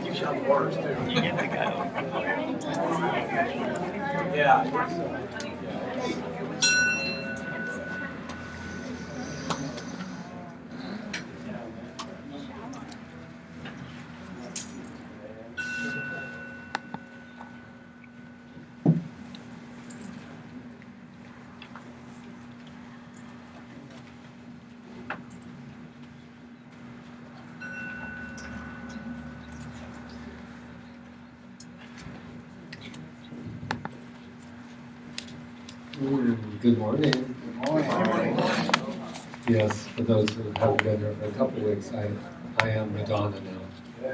You shot orders too. You get the guy. Yeah. Good morning. Good morning. Yes, for those who haven't been here for a couple of weeks, I am Madonna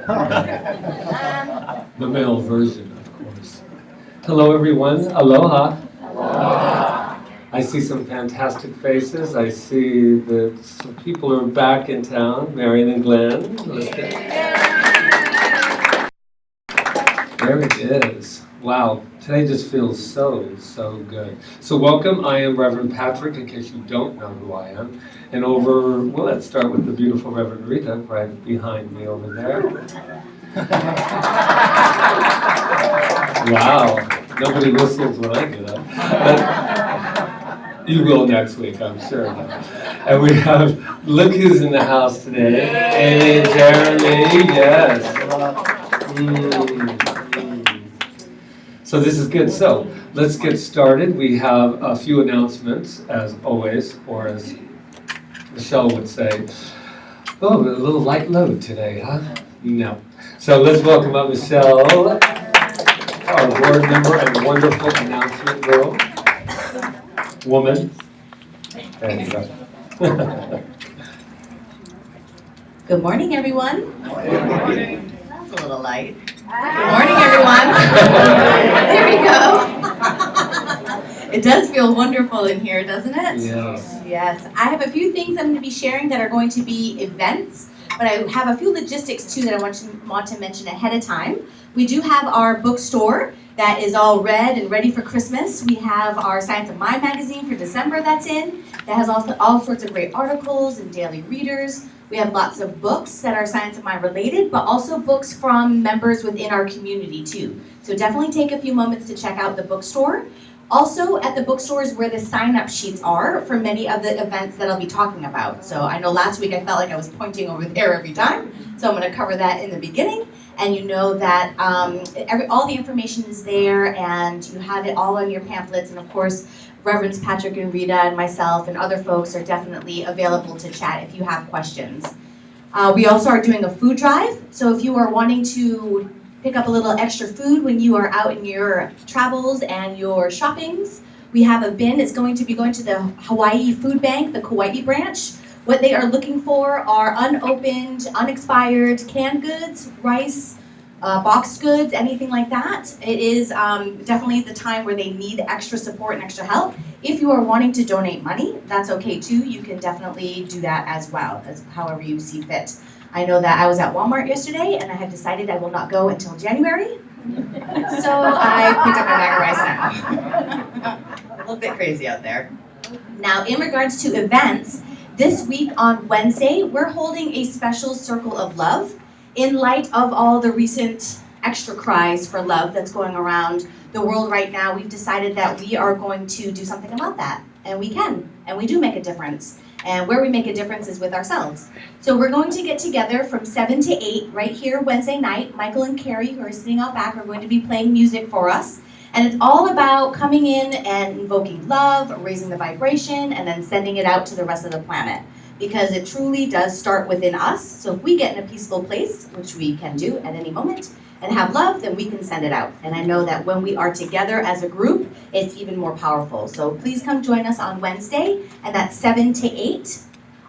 now. The male version, of course. Hello, everyone. Aloha. Aloha. I see some fantastic faces. I see that some people are back in town. Marion and Glenn. There it is. Wow, today just feels so good. So welcome, I am Reverend Patrick, in case you don't know who I am. And well, let's start with the beautiful Reverend Rita, right behind me over there. Wow, nobody whistles when I get up. But you will next week, I'm sure. And we have, look who's in the house today. Amy and Jeremy, yes. So this is good. So let's get started. We have a few announcements, as always, or as Michelle would say. Oh, a little light load today, huh? No. So let's welcome up Michelle, our board member and wonderful announcement girl, woman. There you go. Good morning, everyone. Good morning. That's a little light. Good morning, everyone. There we go. It does feel wonderful in here, doesn't it? Yes. Yes. I have a few things I'm going to be sharing that are going to be events, but I have a few logistics too that I want to mention ahead of time. We do have our bookstore that is all read and ready for Christmas. We have our Science of Mind magazine for December that's in. That has also all sorts of great articles and daily readers. We have lots of books that are Science of Mind related, but also books from members within our community too. So definitely take a few moments to check out the bookstore. Also at the bookstore is where the sign-up sheets are for many of the events that I'll be talking about. So I know last week I felt like I was pointing over there every time, so I'm going to cover that in the beginning. And you know that all the information is there, and you have it all on your pamphlets. And of course, Reverends Patrick and Rita and myself and other folks are definitely available to chat if you have questions. We also are doing a food drive, so if you are wanting to pick up a little extra food when you are out in your travels and your shoppings, we have a bin. It's going to be going to the Hawaii Food Bank, the Kaua'i branch. What they are looking for are unopened, unexpired canned goods, rice, boxed goods, anything like that. It is definitely the time where they need extra support and extra help. If you are wanting to donate money, that's okay too. You can definitely do that as well, as however you see fit. I know that I was at Walmart yesterday and I have decided I will not go until January. So I picked up my bag of rice now. A little bit crazy out there. Now, in regards to events, this week on Wednesday, we're holding a special Circle of Love in light of all the recent extra cries for love that's going around the world right now. We've decided that we are going to do something about that, and we can, and we do make a difference. And where we make a difference is with ourselves. So we're going to get together from 7 to 8 right here Wednesday night. Michael and Carrie, who are sitting out back, are going to be playing music for us. And it's all about coming in and invoking love, raising the vibration, and then sending it out to the rest of the planet. Because it truly does start within us. So if we get in a peaceful place, which we can do at any moment, and have love, then we can send it out. And I know that when we are together as a group, it's even more powerful. So please come join us on Wednesday, and that's 7 to 8.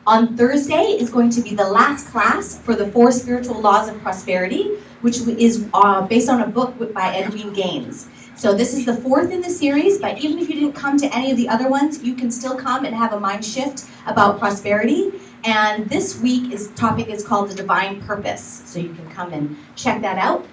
On Thursday is going to be the last class for the 4 Spiritual Laws of Prosperity, which is based on a book by Edwin Gaines. So this is the 4th in the series, but even if you didn't come to any of the other ones, you can still come and have a mind shift about prosperity. And this week's topic is called the Divine Purpose. So you can come and check that out.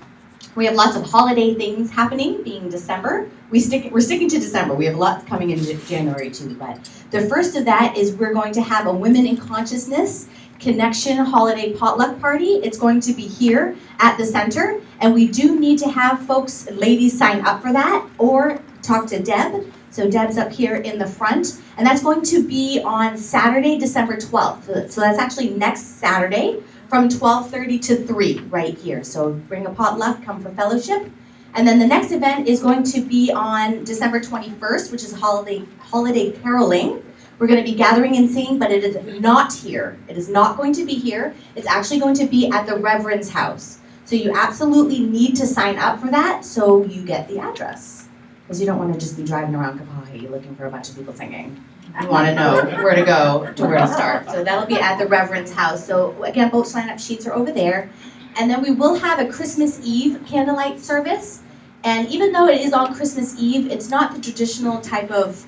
We have lots of holiday things happening, being December. We're sticking to December. We have lots coming in January too. But the first of that is we're going to have a Women in Consciousness Connection Holiday Potluck Party. It's going to be here at the center. And we do need to have folks, ladies, sign up for that or talk to Deb. So Deb's up here in the front. And that's going to be on Saturday, December 12th. So that's actually next Saturday from 12:30 to 3 right here. So bring a potluck, come for fellowship. And then the next event is going to be on December 21st, which is holiday caroling. We're going to be gathering and singing, but it is not here. It is not going to be here. It's actually going to be at the Reverend's house. So you absolutely need to sign up for that so you get the address. Because you don't want to just be driving around Kaua'i looking for a bunch of people singing. You want to know where to go to where to start. So that'll be at the Reverend's house. So again, both sign-up sheets are over there. And then we will have a Christmas Eve candlelight service. And even though it is on Christmas Eve, it's not the traditional type of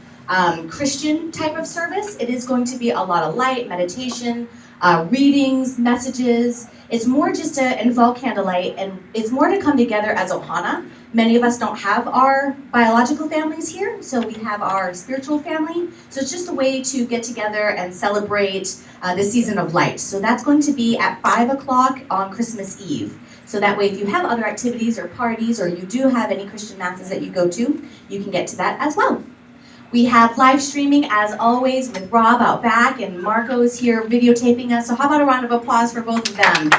Christian type of service. It is going to be a lot of light, meditation, readings, messages. It's more just to involve candlelight, and it's more to come together as Ohana. Many of us don't have our biological families here, so we have our spiritual family. So it's just a way to get together and celebrate the season of light. So that's going to be at 5 o'clock on Christmas Eve. So that way, if you have other activities or parties, or you do have any Christian masses that you go to, you can get to that as well. We have live streaming, as always, with Rob out back, and Marco is here videotaping us. So how about a round of applause for both of them?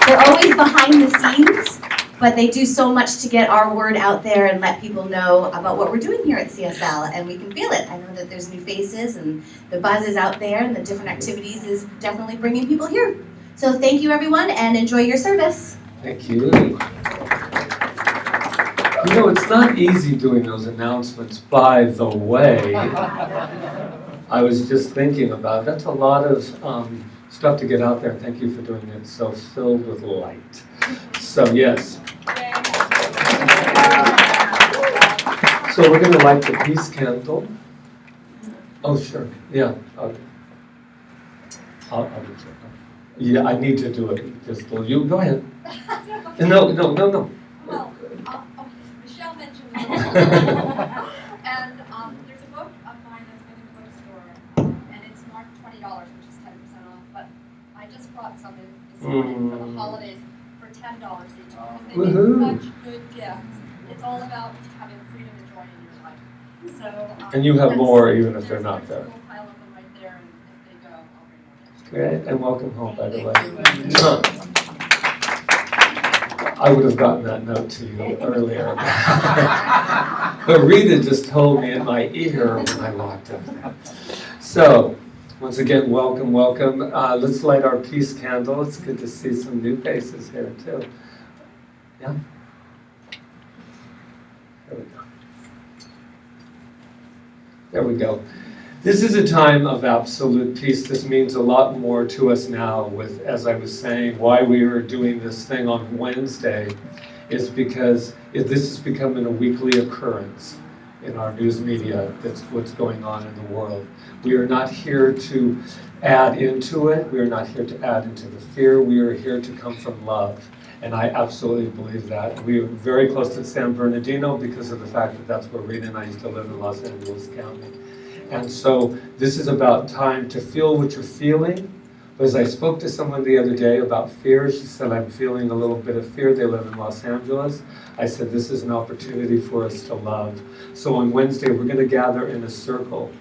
They're always behind the scenes, but they do so much to get our word out there and let people know about what we're doing here at CSL, and we can feel it. I know that there's new faces, and the buzz is out there, and the different activities is definitely bringing people here. So thank you, everyone, and enjoy your service. Thank you. You know, it's not easy doing those announcements, by the way. I was just thinking about it. That's a lot of stuff to get out there. Thank you for doing it so filled with light. So, yes. So we're going to light the peace candle. Oh, sure. Yeah. I'll do it. Yeah, I need to do it. Just you go ahead. No. Well, Michelle mentioned it. And there's a book of mine that's been in the bookstore, and it's marked $20, which is 10% off. But I just brought some in this morning for the holidays for $10 each, because they make such good gifts. It's all about having freedom and joy in your life. So. And you have more even if they're not there. We'll pile of them right there, and if they go, I'll bring more. Great, and welcome home, by the way. I would have gotten that note to you earlier. But Rita just told me in my ear when I walked up there. So, once again, welcome. Let's light our peace candle. It's good to see some new faces here, too. Yeah? There we go. This is a time of absolute peace. This means a lot more to us now with, as I was saying, why we are doing this thing on Wednesday is because this is becoming a weekly occurrence in our news media. That's what's going on in the world. We are not here to add into it. We are not here to add into the fear. We are here to come from love. And I absolutely believe that. We are very close to San Bernardino because of the fact that that's where Rita and I used to live in Los Angeles County. And so this is about time to feel what you're feeling. But as I spoke to someone the other day about fear, she said, I'm feeling a little bit of fear. They live in Los Angeles. I said, this is an opportunity for us to love. So on Wednesday, we're going to gather in a circle.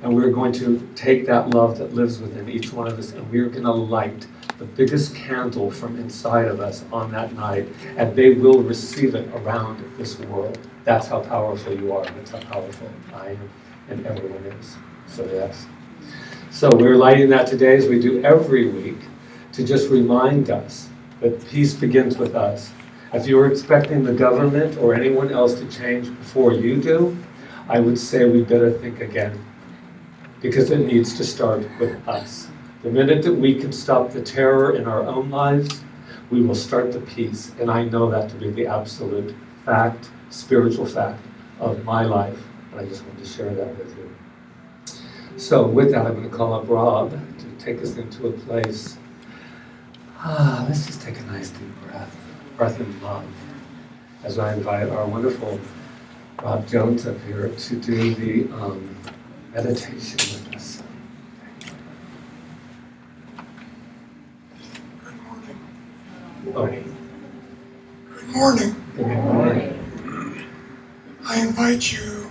And we're going to take that love that lives within each one of us, and we're going to light the biggest candle from inside of us on that night. And they will receive it around this world. That's how powerful you are. That's how powerful I am. And everyone is. So yes. So we're lighting that today as we do every week to just remind us But peace begins with us. If you're expecting the government or anyone else to change before you do, I would say we better think again, because it needs to start with us. The minute that we can stop the terror in our own lives, we will start the peace. And I know that to be the absolute fact, spiritual fact of my life. And I just wanted to share that with you. So with that, I'm going to call up Rob to take us into a place. Let's just take a nice deep breath in love, as I invite our wonderful Rob Jones up here to do the meditation with us. Good morning. Oh, Good morning. good morning. I invite you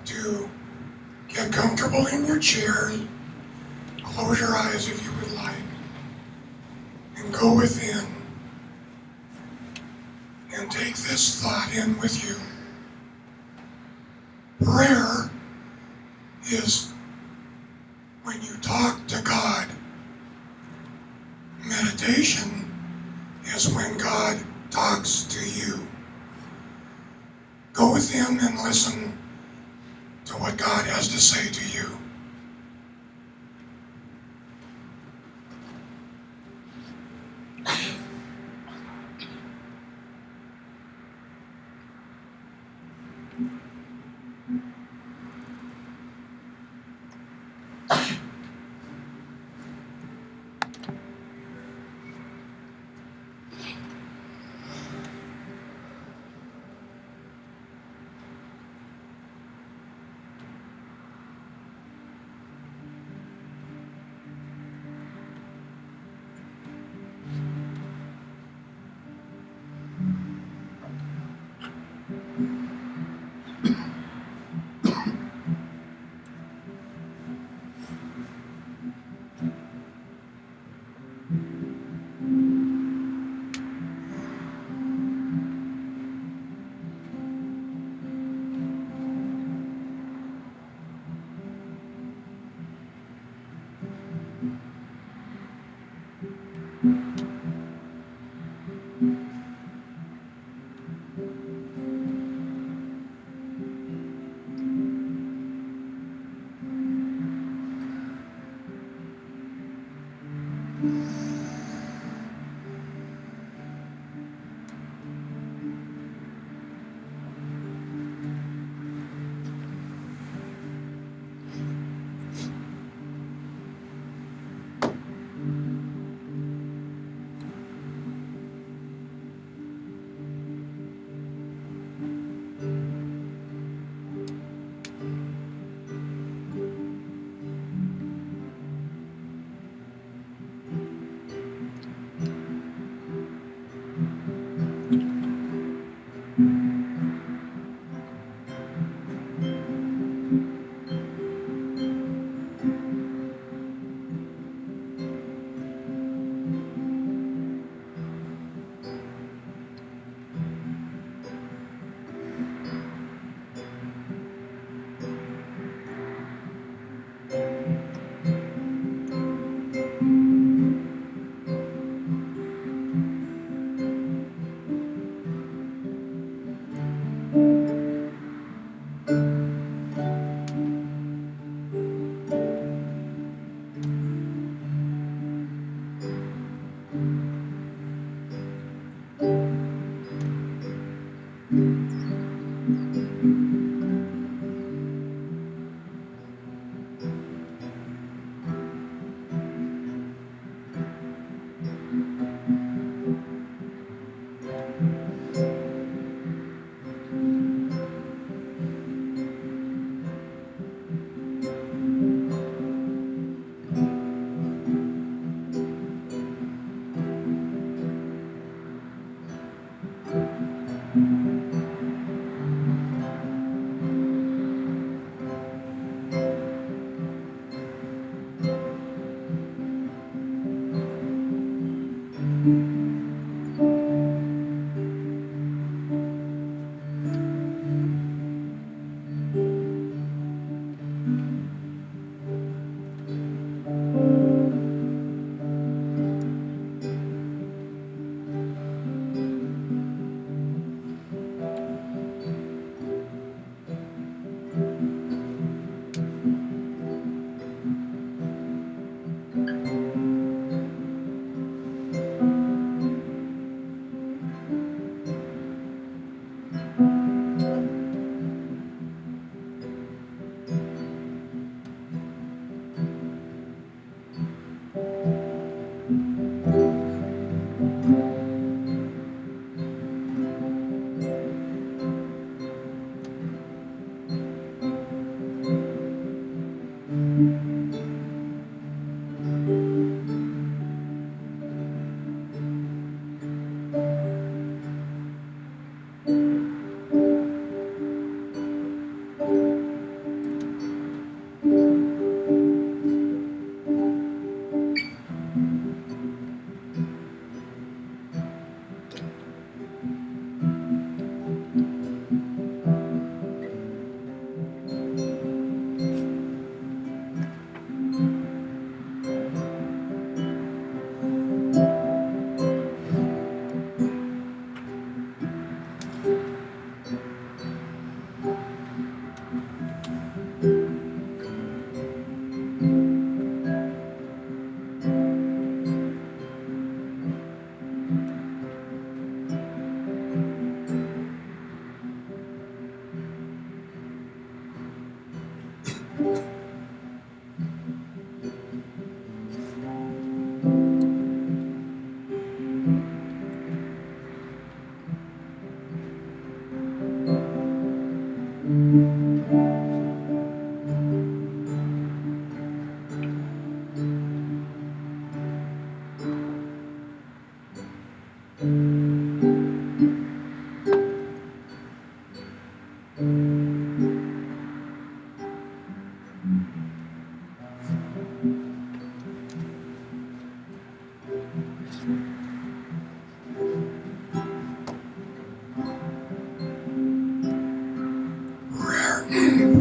to get comfortable in your chair. Close your eyes if you would like. And go within. And take this thought in with you. Prayer is when you talk to God. Meditation is when God talks to you. Go within and listen to what God has to say to you.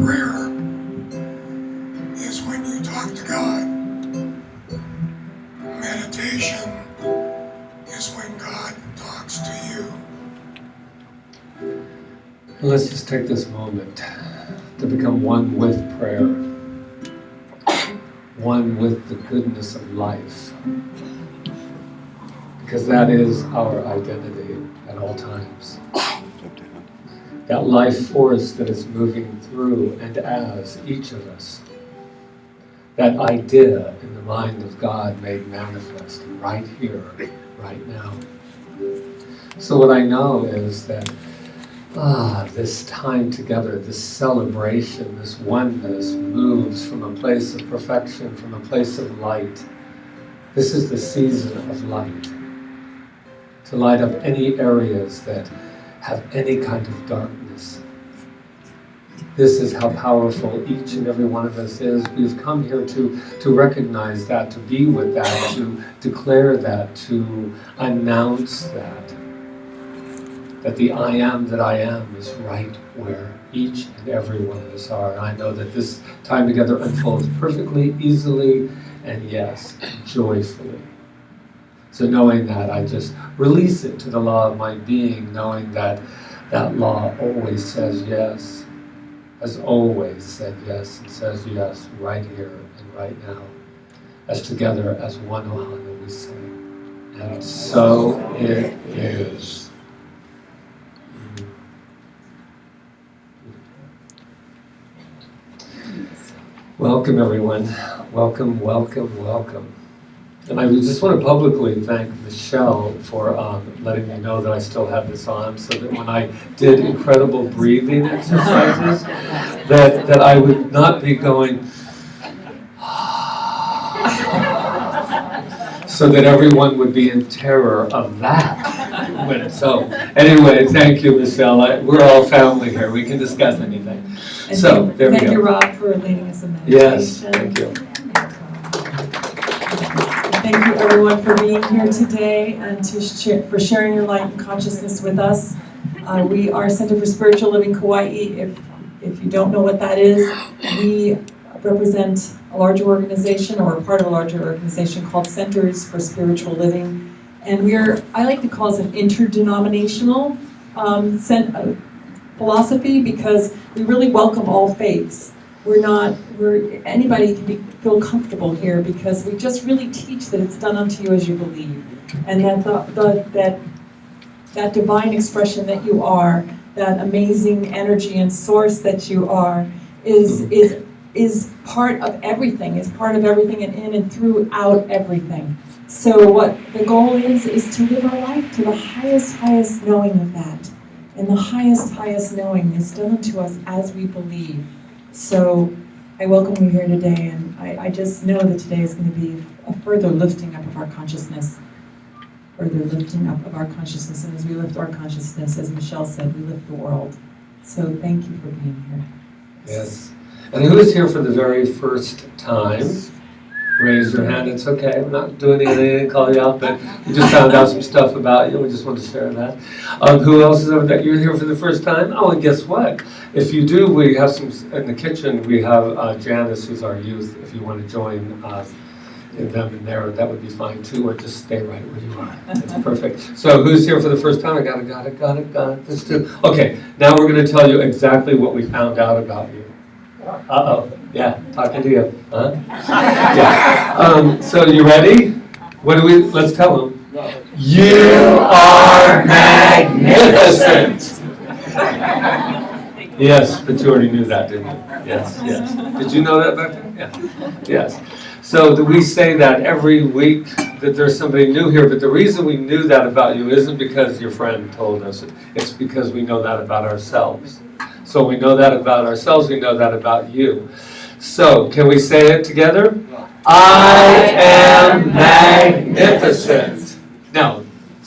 Prayer is when you talk to God. Meditation is when God talks to you. Let's just take this moment to become one with prayer, one with the goodness of life, because that is our identity at all times. That life force that is moving through and as each of us. That idea in the mind of God made manifest right here, right now. So what I know is that this time together, this celebration, this oneness moves from a place of perfection, from a place of light. This is the season of light. To light up any areas that have any kind of darkness. This is how powerful each and every one of us is. We've come here to recognize that, to be with that, to declare that, to announce that the I am that I am is right where each and every one of us are. And I know that this time together unfolds perfectly, easily, and yes, joyfully. So knowing that, I just release it to the law of my being, knowing that that law always says yes, has always said yes, and says yes right here and right now. As together, as one Ohana, we say, and so it is. Welcome, everyone. Welcome, welcome, welcome. And I just want to publicly thank Michelle for letting me know that I still have this on, so that when I did incredible breathing exercises, that I would not be going, so that everyone would be in terror of that. So anyway, thank you, Michelle. We're all family here. We can discuss anything. And So there we go. Thank you, Rob, for leading us in meditation. Yes, thank you. Thank you, everyone, for being here today and for sharing your light and consciousness with us. We are Center for Spiritual Living Kauai. If you don't know what that is, we represent a larger organization, or we're part of a larger organization called Centers for Spiritual Living. And I like to call us an interdenominational philosophy, because we really welcome all faiths. Anybody can feel comfortable here, because we just really teach that it's done unto you as you believe. And that that divine expression that you are, that amazing energy and source that you are, is part of everything, and in and throughout everything. So what the goal is to live our life to the highest knowing of that. And the highest knowing is done unto us as we believe. So I welcome you here today, and I just know that today is going to be a further lifting up of our consciousness. And as we lift our consciousness, as Michelle said, we lift the world. So thank you for being here. Yes. And who is here for the very first time? Raise your hand. It's okay. We're not doing anything to call you out, but we just found out some stuff about you. We just want to share that. Who else is over there? You're here for the first time? Oh, and guess what? If you do, we have some in the kitchen. We have Janice, who's our youth. If you want to join them in there, that would be fine too, or just stay right where you are. That's perfect. So who's here for the first time? I got it. Let's do. Okay, now we're going to tell you exactly what we found out about you. Uh-oh. Yeah, talking to you. Huh? Yeah. So you ready? Let's tell them. You are magnificent. Yes, but you already knew that, didn't you? Yes, yes. Did you know that back then? Yeah. Yes. So we say that every week that there's somebody new here, but the reason we knew that about you isn't because your friend told us. It's because we know that about ourselves. So we know that about ourselves, we know that about you. So, can we say it together? I am magnificent. Now,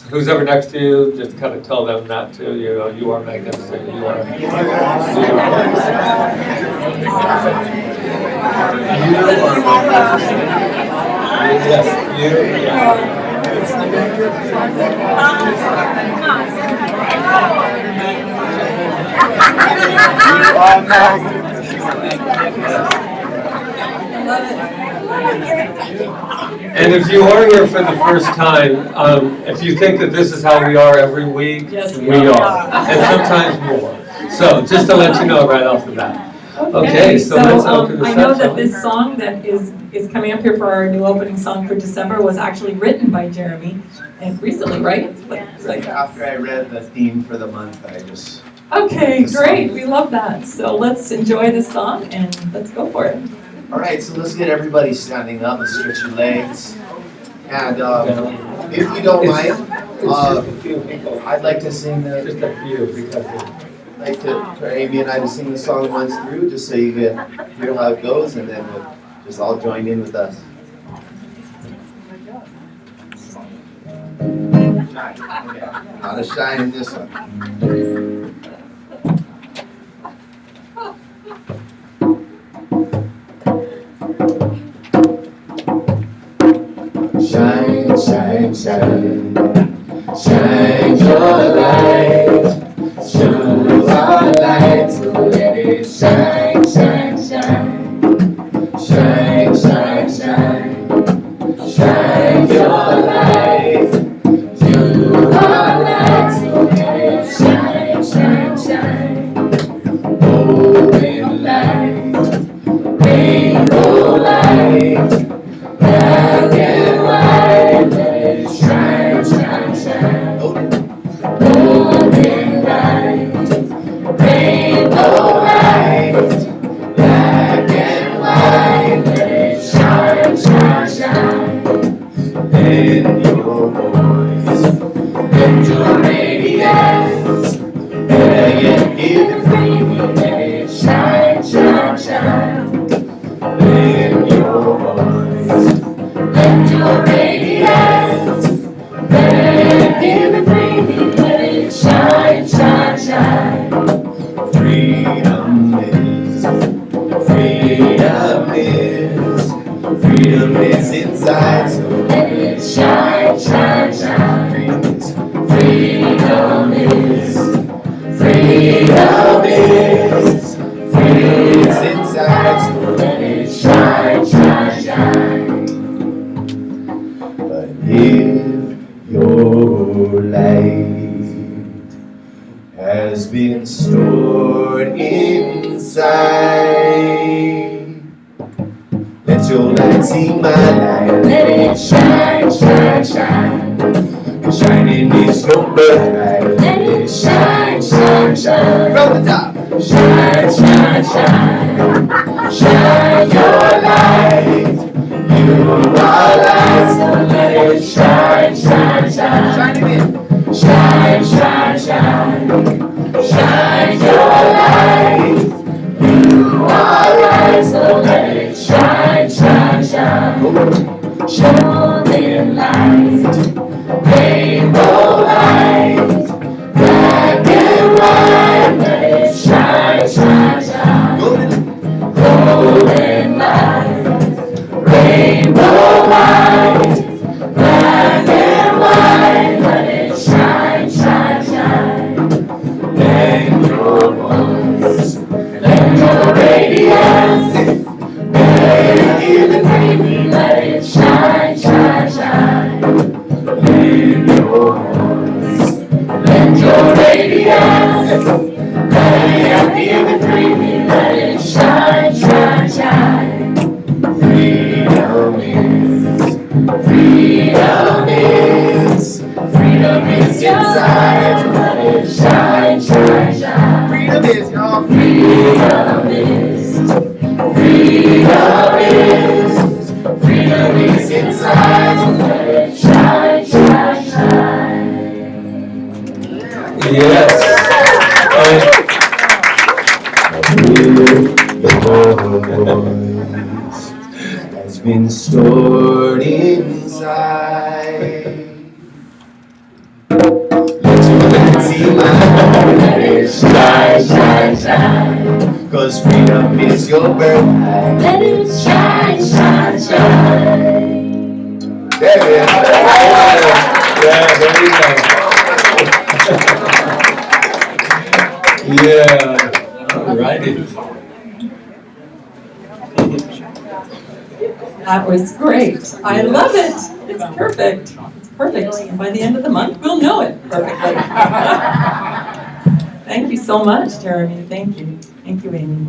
who's ever next to you, just kind of tell them that too. You are magnificent. You are. Yes, you. And if you are here for the first time, if you think that this is how we are every week, Yes, we are. And sometimes more. So just to let you know right off the bat. Okay, so let's open this up. I know that this song that is coming up here for our new opening song for December was actually written by Jeremy, and recently, right? Like After I read the theme for the month, I just... Okay, great. We love that. So let's enjoy this song and let's go for it. All right, so let's get everybody standing up and stretch your legs. And if you don't mind, I'd like to sing Just a few, because like for Amy and I to sing the song once through, just so you can hear how it goes, and then we'll just all join in with us. Not a shine in this one. Shine, shine, shine, shine your light, show our light, so let it shine, shine, shine, shine, shine, shine, shine your light, you are light, so let it shine, shine, shine, golden light, rainbow light. Black and white, let it shine, shine, shine. Golden light, rainbow light. Black and white, let it shine, shine, shine. Lend your voice, lend your radiance. Beg and give it freely, let it shine, shine, shine. Lend your voice, lend your radiance, let give it freely, let it shine, shine, shine. Freedom is, freedom is, freedom is inside, so let it shine, shine, shine. Freedom is, freedom is, freedom is inside, so let it shine, shine, shine. But if your light has been stored inside, let your light see my light, let it shine, shine, shine. 'Cause shining is no birthright, let it shine, shine, shine. From the top, shine, shine, shine, shine your light. You are light, so let it shine, shine, shine. Shine again. Shine, shine, shine, shine your light. You are light, so let it shine, shine, shine. Golden light, rainbow light, black and white, let it shine, shine, shine. Golden light, rainbow light, black and white, let it shine, shine, shine. Lend your voice, lend your radiance, let it freely, let it shine, shine, shine. Lend your voice, lend your radiance, let it freely, let it shine, shine, shine. Freedom is, freedom is, freedom is inside, let it shine, shine, shine. Freedom is, y'all. has been stored inside. Let your light see my light, let it shine, shine, shine. 'Cause freedom is your birthright. Let it shine, shine, shine. There it is. Yeah, there you go. Yeah, all righty. That was great. I love it. It's perfect. It's perfect. By the end of the month, we'll know it perfectly. Thank you so much, Jeremy. Thank you. Thank you, Amy.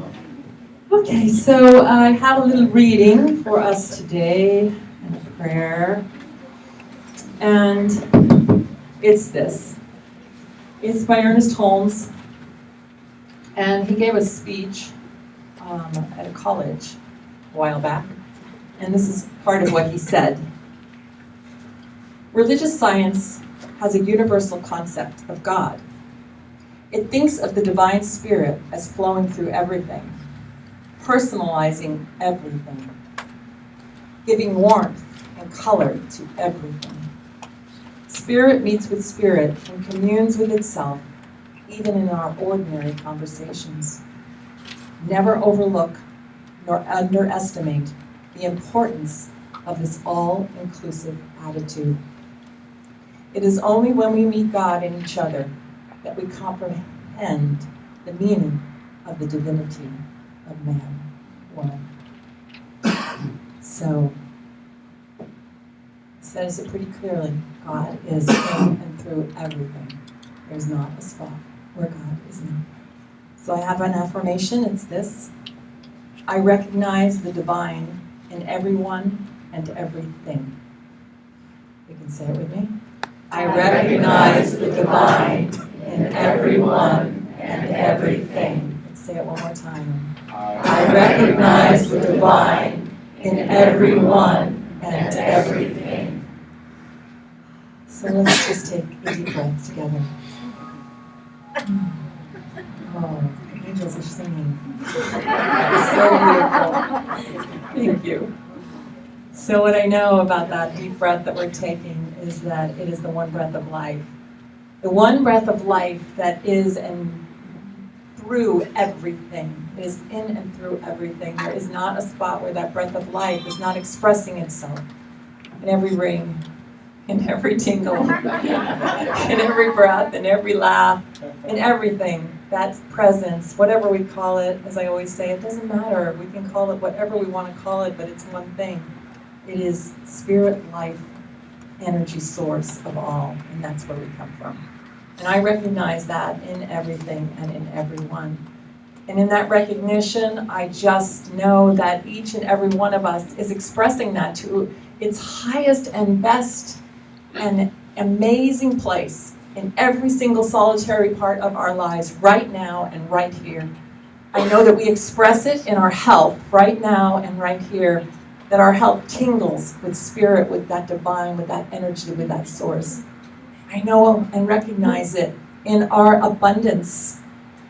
Okay, so I have a little reading for us today and a prayer. And it's this. It's by Ernest Holmes. And he gave a speech at a college a while back. And this is part of what he said. Religious science has a universal concept of God. It thinks of the divine spirit as flowing through everything, personalizing everything, giving warmth and color to everything. Spirit meets with spirit and communes with itself, even in our ordinary conversations. Never overlook nor underestimate the importance of this all-inclusive attitude. It is only when we meet God in each other that we comprehend the meaning of the divinity of man, woman. So, it says it pretty clearly. God is in and through everything. There's not a spot where God is not. So I have an affirmation. It's this. I recognize the divine in everyone and everything. You can say it with me. I recognize the divine in everyone and everything. Let's say it one more time. I recognize the divine in everyone and everything. So let's just take a deep breath together. Oh, the angels are singing. So beautiful. Thank you. So what I know about that deep breath that we're taking is that it is the one breath of life. The one breath of life that is and through everything. It is in and through everything. There is not a spot where that breath of life is not expressing itself in every ring, in every tingle, in every breath, in every laugh, in everything. That's presence, whatever we call it. As I always say, it doesn't matter. We can call it whatever we want to call it, but it's one thing. It is spirit, life, energy source of all, and that's where we come from. And I recognize that in everything and in everyone. And in that recognition, I just know that each and every one of us is expressing that to its highest and best and amazing place in every single solitary part of our lives right now and right here. I know that we express it in our health right now and right here, that our health tingles with spirit, with that divine, with that energy, with that source. I know and recognize it in our abundance.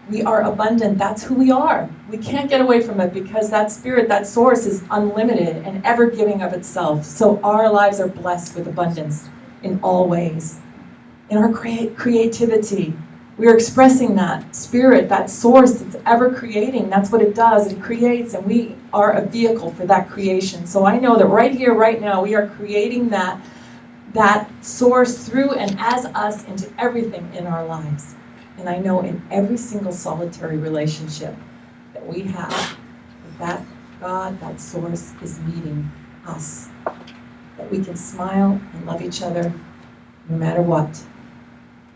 We are abundant. That's who we are. We can't get away from it because that spirit, that source is unlimited and ever giving of itself. So our lives are blessed with abundance in all ways. In our creativity, we are expressing that spirit, that source that's ever creating. That's what it does. It creates, and we are a vehicle for that creation. So I know that right here, right now, we are creating that source through and as us into everything in our lives. And I know in every single solitary relationship that we have, that God, that source is meeting us. That we can smile and love each other no matter what.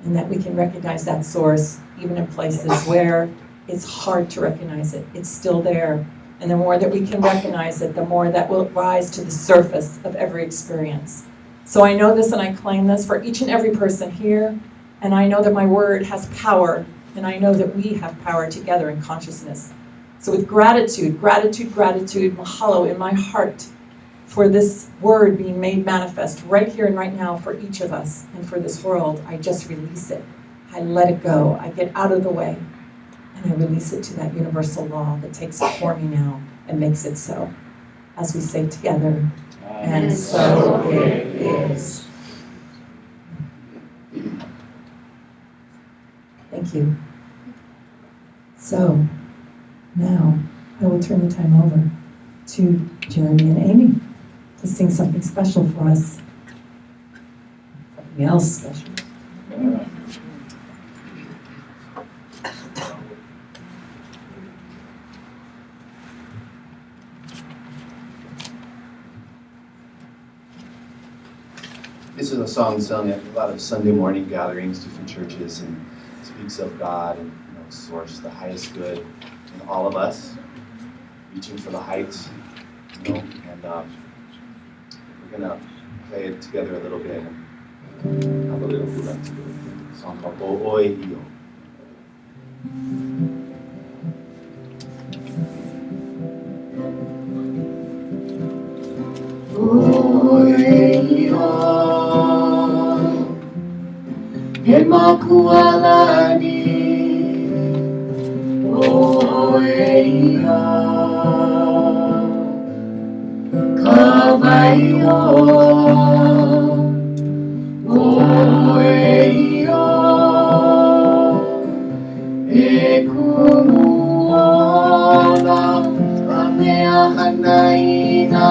And that we can recognize that source even in places where it's hard to recognize it. It's still there. And the more that we can recognize it, the more that will rise to the surface of every experience. So I know this and I claim this for each and every person here. And I know that my word has power. And I know that we have power together in consciousness. So with gratitude, mahalo in my heart for this word being made manifest right here and right now for each of us and for this world, I just release it. I let it go. I get out of the way. And I release it to that universal law that takes it for me now. and makes it so. As we say together, and so it is. Thank you. So, now I will turn the time over to Jeremy and Amy to sing something special for us. Something else special. This is a song sung at a lot of Sunday morning gatherings, different churches, and speaks of God and source, the highest good in all of us, reaching for the heights, and we're gonna play it together a little bit and have a little duet to it. A song called Kaua'i. He makualani oeia Kaua'i oeia e kumuola a mea hanai na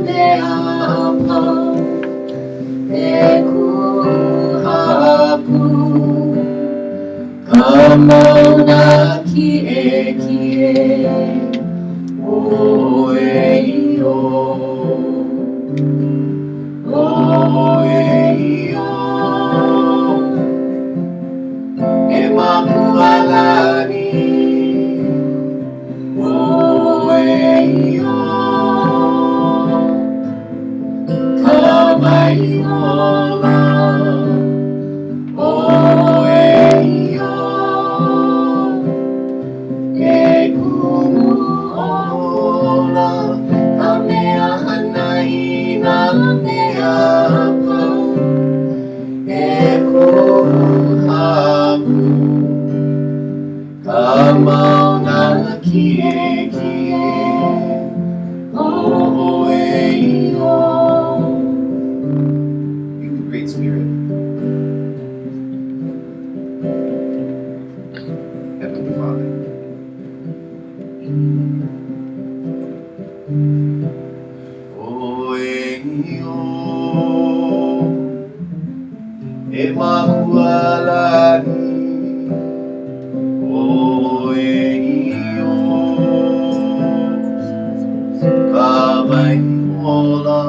mea apa e kuhaku ka mauna kie oeio oeio e makualani oeio ka maiola oeio e kumuola ka mea hanai na mea apa e kuhaku ka mauna kie oeio. You great spirit, Heavenly Father, oeio e makualani oeio ka maiola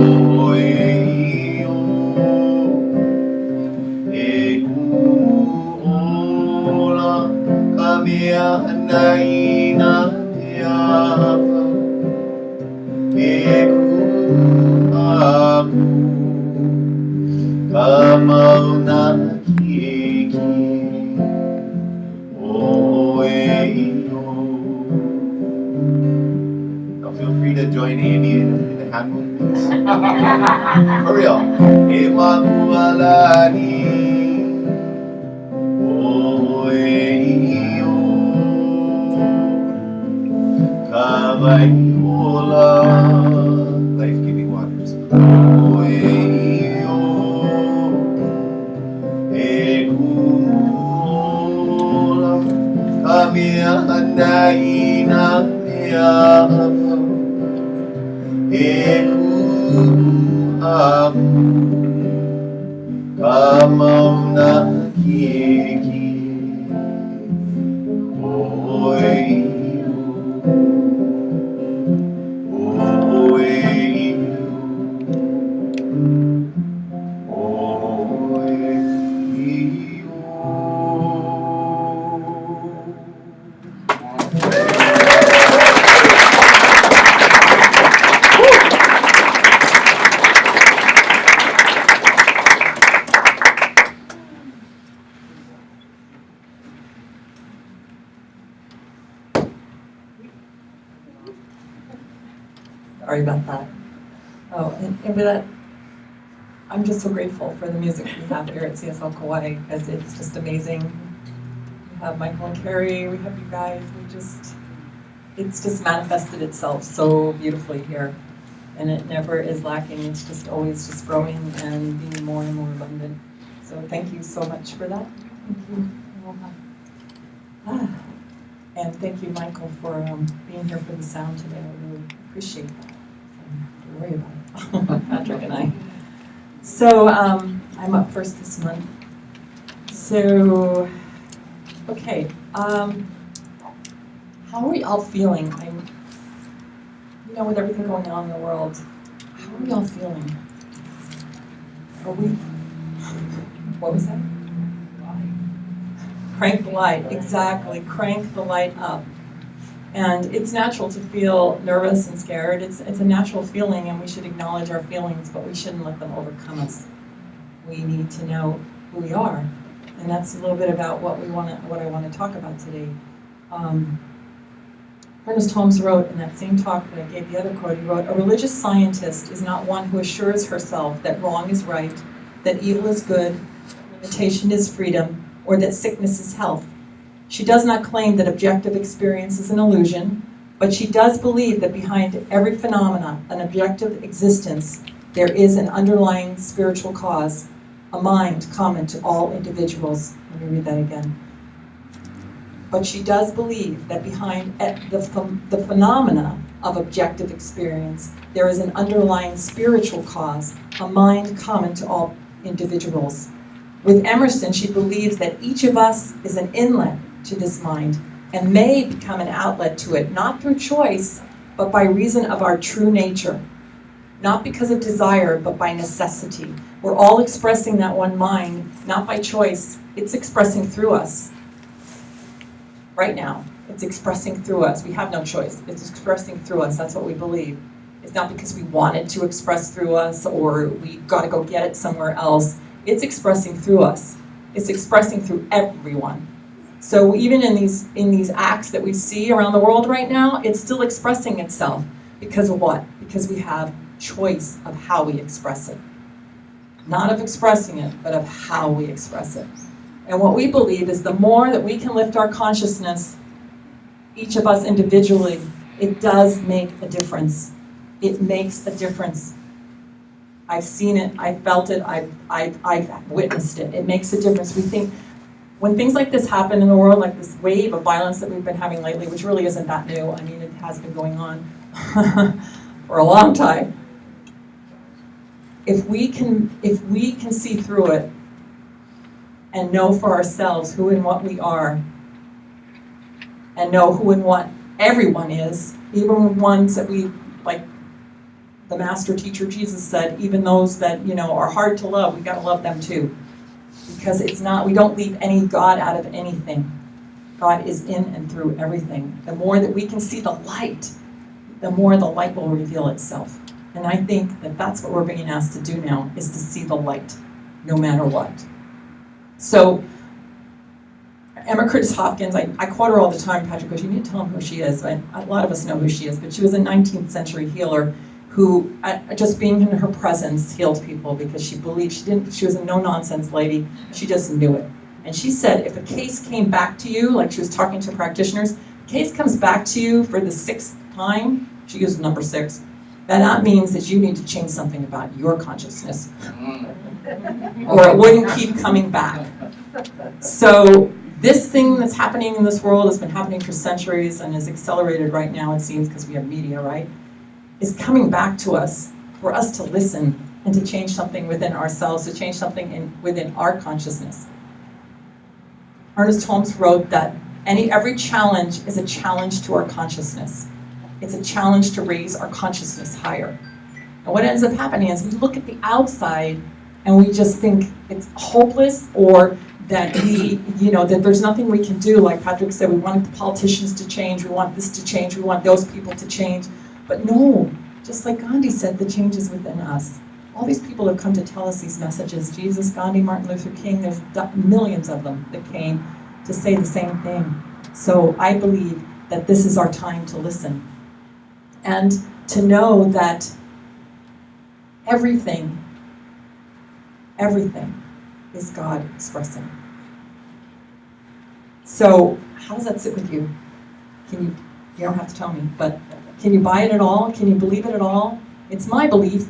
oeio e kumuola ka mea hanai na mea apa e kuhaku ka mauna kie oeio. Now feel free to join Amy in the hand movements. For real. E makualani oeio ka maiola life-giving waters oeio e kumuola ka mea hanai na mea apa e kuhaku ka mauna kie oeio oeio Sorry about that. Oh, and with that, I'm just so grateful for the music we have here at CSL Kauai because it's just amazing. We have Michael and Carrie, we have you guys, it's just manifested itself so beautifully here. And it never is lacking. It's just always just growing and being more and more abundant. So thank you so much for that. Thank you. And thank you, Michael, for being here for the sound today. I really appreciate that. Don't worry about it. Patrick and I. So I'm up first this month. So, okay. How are we all feeling? With everything going on in the world, how are we all feeling? Are we? What was that? Crank the light, exactly. Crank the light up. And it's natural to feel nervous and scared. It's a natural feeling, and we should acknowledge our feelings, but we shouldn't let them overcome us. We need to know who we are, and that's a little bit about what I want to talk about today. Ernest Holmes wrote in that same talk that I gave the other quote, he wrote, "A religious scientist is not one who assures herself that wrong is right, that evil is good, limitation is freedom, or that sickness is health. She does not claim that objective experience is an illusion, but she does believe that behind every phenomena, an objective existence, there is an underlying spiritual cause, a mind common to all individuals." Let me read that again. But she does believe that behind the phenomena of objective experience, there is an underlying spiritual cause, a mind common to all individuals. With Emerson, she believes that each of us is an inlet to this mind and may become an outlet to it, not through choice, but by reason of our true nature. Not because of desire, but by necessity. We're all expressing that one mind, not by choice. It's expressing through us. Right now, it's expressing through us. We have no choice. It's expressing through us. That's what we believe. It's not because we want it to express through us or we got to go get it somewhere else. It's expressing through us. It's expressing through everyone. So even in these acts that we see around the world right now, it's still expressing itself. Because of what? Because we have choice of how we express it. Not of expressing it, but of how we express it. And what we believe is the more that we can lift our consciousness, each of us individually, it does make a difference. It makes a difference. I've seen it, I've felt it, I've witnessed it. It makes a difference. We think, when things like this happen in the world, like this wave of violence that we've been having lately, which really isn't that new, I mean, it has been going on for a long time. If we can see through it and know for ourselves who and what we are, and know who and what everyone is, even ones that we, like the master teacher Jesus said, even those that, are hard to love, we gotta love them too. Because we don't leave any God out of anything. God is in and through everything. The more that we can see the light, the more the light will reveal itself. And I think that that's what we're being asked to do now, is to see the light, no matter what. So, Emma Curtis Hopkins, I quote her all the time, Patrick goes, you need to tell them who she is. A lot of us know who she is, but she was a 19th century healer who, just being in her presence, healed people because she believed, she was a no-nonsense lady, she just knew it. And she said, if a case came back to you, like she was talking to practitioners, case comes back to you for the 6th time, she used number 6, then that means that you need to change something about your consciousness. Or it wouldn't keep coming back. So this thing that's happening in this world has been happening for centuries and is accelerated right now, it seems, because we have media, right? Is coming back to us for us to listen and to change something within ourselves, to change something within our consciousness. Ernest Holmes wrote that every challenge is a challenge to our consciousness. It's a challenge to raise our consciousness higher. And what ends up happening is we look at the outside and we just think it's hopeless, or that that there's nothing we can do. Like Patrick said, we want the politicians to change, we want this to change, we want those people to change. But no, just like Gandhi said, the change is within us. All these people have come to tell us these messages. Jesus, Gandhi, Martin Luther King, there's millions of them that came to say the same thing. So I believe that this is our time to listen. And to know that everything is God expressing. So how does that sit with you? Can You don't have to tell me, but can you buy it at all? Can you believe it at all? It's my belief,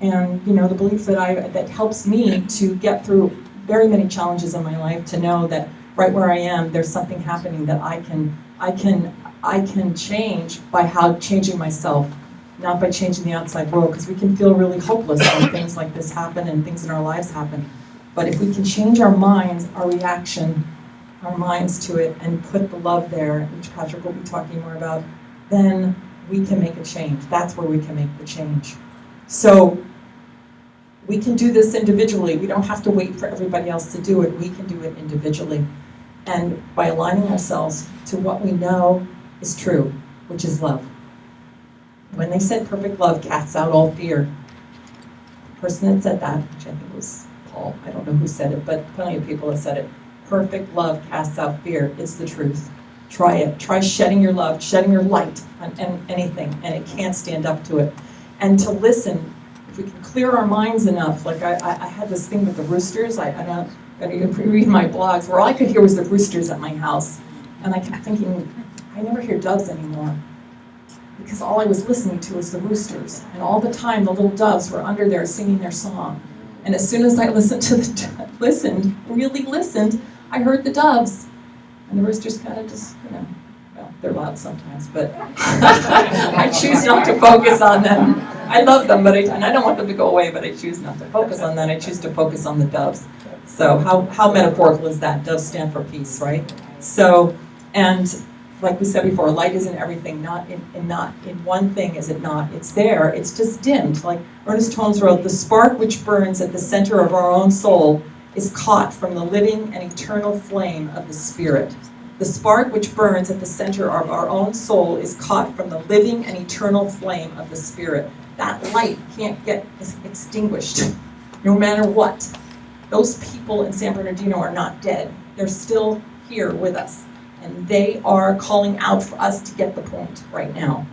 and the belief that helps me to get through very many challenges in my life, to know that right where I am, there's something happening that I can change by changing myself, not by changing the outside world, because we can feel really hopeless when things like this happen and things in our lives happen. But if we can change our minds, our reaction, our minds to it, and put the love there, which Patrick will be talking more about, then we can make a change. That's where we can make the change. So we can do this individually. We don't have to wait for everybody else to do it. We can do it individually. And by aligning ourselves to what we know is true, which is love. When they said perfect love casts out all fear, the person that said that, which I think was Paul, I don't know who said it, but plenty of people have said it. Perfect love casts out fear. It's the truth. Try it. Try shedding your love, shedding your light on anything, and it can't stand up to it. And to listen, if we can clear our minds enough, like I had this thing with the roosters, I'm not going to read my blogs, where all I could hear was the roosters at my house. And I kept thinking, I never hear doves anymore. Because all I was listening to was the roosters. And all the time, the little doves were under there singing their song. And as soon as I really listened, I heard the doves. And the roosters kind of just, well, they're loud sometimes, but I choose not to focus on them. I love them, and I don't want them to go away, but I choose not to focus on that. I choose to focus on the doves. So how metaphorical is that? Doves stand for peace, right? So, and like we said before, light isn't everything. Not in one thing is it not. It's there. It's just dimmed. Like Ernest Holmes wrote, "The spark which burns at the center of our own soul is caught from the living and eternal flame of the Spirit." The spark which burns at the center of our own soul is caught from the living and eternal flame of the Spirit. That light can't get extinguished, no matter what. Those people in San Bernardino are not dead. They're still here with us. And they are calling out for us to get the point right now.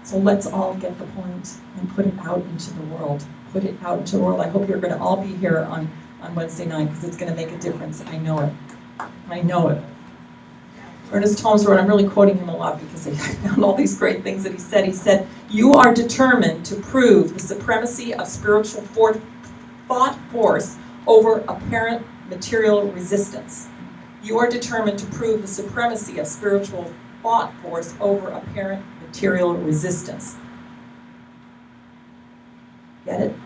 So let's all get the point and put it out into the world. Put it out into the world. I hope you're going to all be here on Wednesday night, because it's going to make a difference. I know it. I know it. Ernest Holmes wrote, I'm really quoting him a lot because I found all these great things that he said. He said, "You are determined to prove the supremacy of spiritual thought force over apparent material resistance. You are determined to prove the supremacy of spiritual thought force over apparent material resistance." Get it?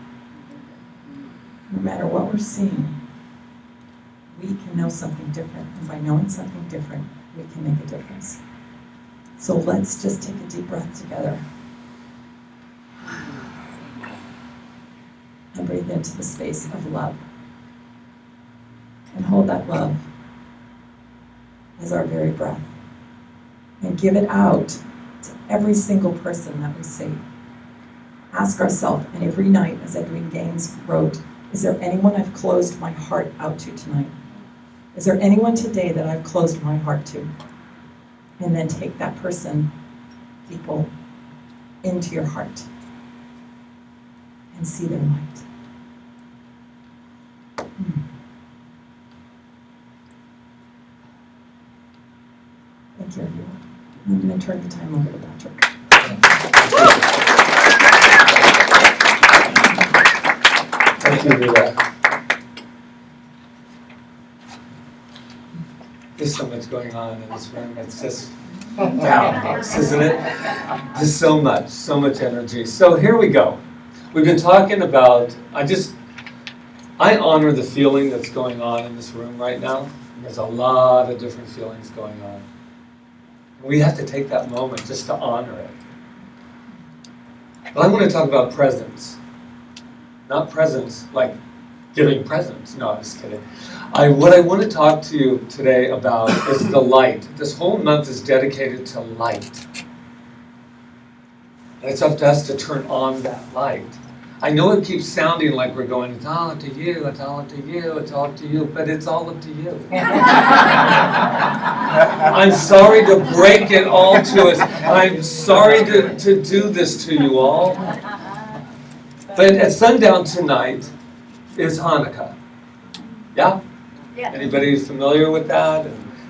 No matter what we're seeing, we can know something different. And by knowing something different, we can make a difference. So let's just take a deep breath together. And breathe into the space of love. And hold that love as our very breath. And give it out to every single person that we see. Ask ourselves, and every night, as Edwin Gaines wrote, is there anyone I've closed my heart out to tonight? Is there anyone today that I've closed my heart to? And then take that person, people, into your heart and see their light. Thank you, everyone. I'm going to turn the time over to Patrick. Thank you, Rita. There's so much going on in this room. It's just powerhouse, isn't it? Just so much energy. So here we go. We've been talking about, I honor the feeling that's going on in this room right now. There's a lot of different feelings going on. We have to take that moment just to honor it. But I want to talk about presence. Not presents like giving presents. No, I'm just kidding. What I want to talk to you today about is the light. This whole month is dedicated to light. And it's up to us to turn on that light. I know it keeps sounding like we're going, it's all up to you, it's all up to you, it's all up to you, but it's all up to you. I'm sorry to break it all to us. I'm sorry to do this to you all. But at sundown tonight is Hanukkah. Yeah? Yeah. Anybody familiar with that?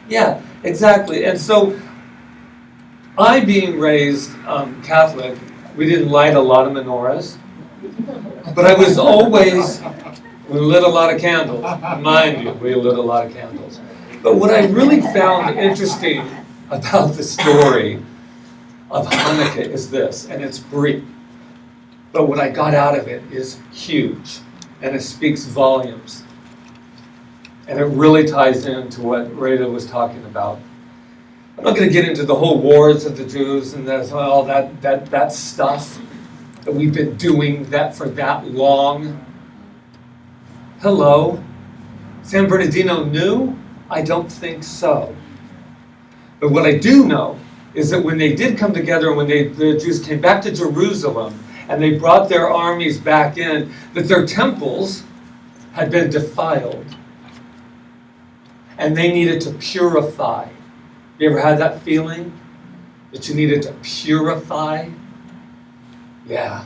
Yeah, exactly. And so I, being raised Catholic, we didn't light a lot of menorahs, but I was always, we lit a lot of candles. Mind you, we lit a lot of candles. But what I really found interesting about the story of Hanukkah is this, and it's brief. But what I got out of it is huge, and it speaks volumes. And it really ties into what Rita was talking about. I'm not going to get into the whole wars of the Jews and all that stuff that we've been doing that for that long. Hello? San Bernardino knew? I don't think so. But what I do know is that when they did come together and when the Jews came back to Jerusalem and they brought their armies back in, that their temples had been defiled. And they needed to purify. You ever had that feeling? That you needed to purify? Yeah.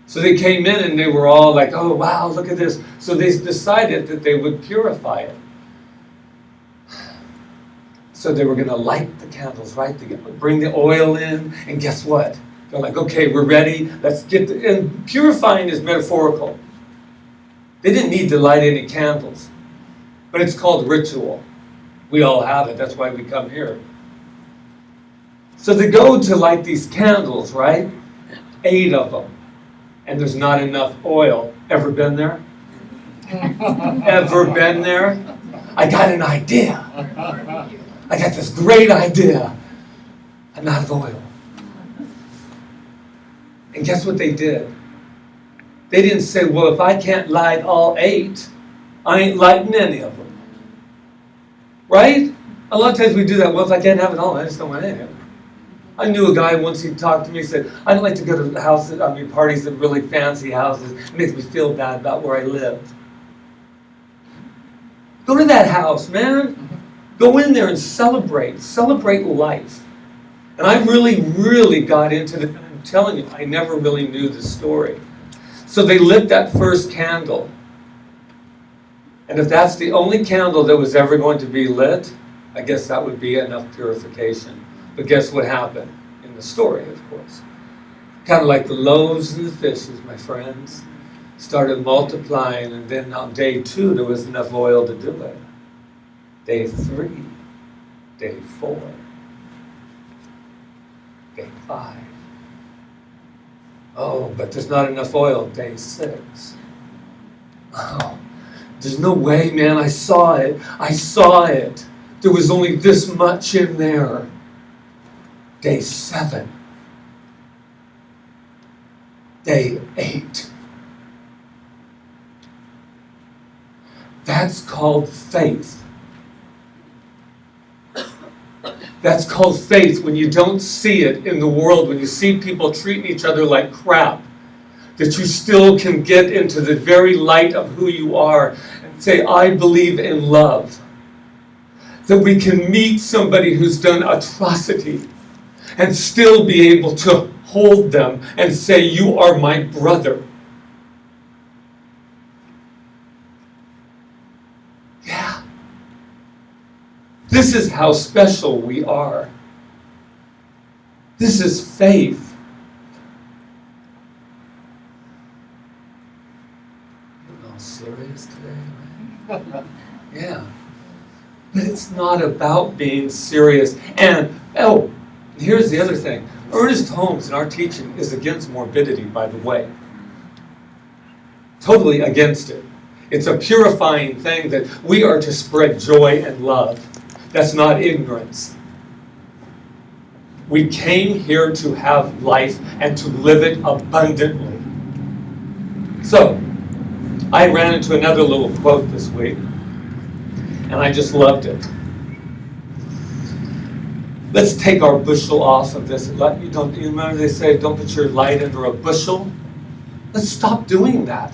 So they came in and they were all like, oh wow, look at this. So they decided that they would purify it. So they were going to light the candles, right? They bring the oil in, and guess what? They're like, okay, we're ready. Let's get and purifying is metaphorical. They didn't need to light any candles. But it's called ritual. We all have it. That's why we come here. So they go to light these candles, right? 8 of them. And there's not enough oil. Ever been there? Ever been there? I got an idea. I got this great idea. I'm out of oil. And guess what they did? They didn't say, well, if I can't light all 8, I ain't lighting any of them. Right? A lot of times we do that. Well, if I can't have it all, I just don't want any of it. I knew a guy once, he talked to me, he said, I don't like to go to parties at really fancy houses. It makes me feel bad about where I lived. Go to that house, man. Go in there and celebrate life. And I really got into it. I'm telling you, I never really knew the story. So they lit that first candle. And if that's the only candle that was ever going to be lit, I guess that would be enough purification. But guess what happened in the story, of course? Kind of like the loaves and the fishes, my friends, started multiplying, and then on day 2, there was enough oil to do it. Day 3, day 4, day 5. Oh, but there's not enough oil, day 6. Oh. There's no way, man. I saw it. There was only this much in there. Day 7. Day 8. That's called faith. That's called faith when you don't see it in the world, when you see people treating each other like crap. That you still can get into the very light of who you are and say, I believe in love. That we can meet somebody who's done atrocity and still be able to hold them and say, you are my brother. Yeah. This is how special we are. This is faith. Serious today, right? Yeah. But it's not about being serious. And, here's the other thing. Ernest Holmes in our teaching is against morbidity, by the way. Totally against it. It's a purifying thing that we are to spread joy and love. That's not ignorance. We came here to have life and to live it abundantly. So, I ran into another little quote this week, and I just loved it. Let's take our bushel off of this. You remember they say, don't put your light under a bushel? Let's stop doing that.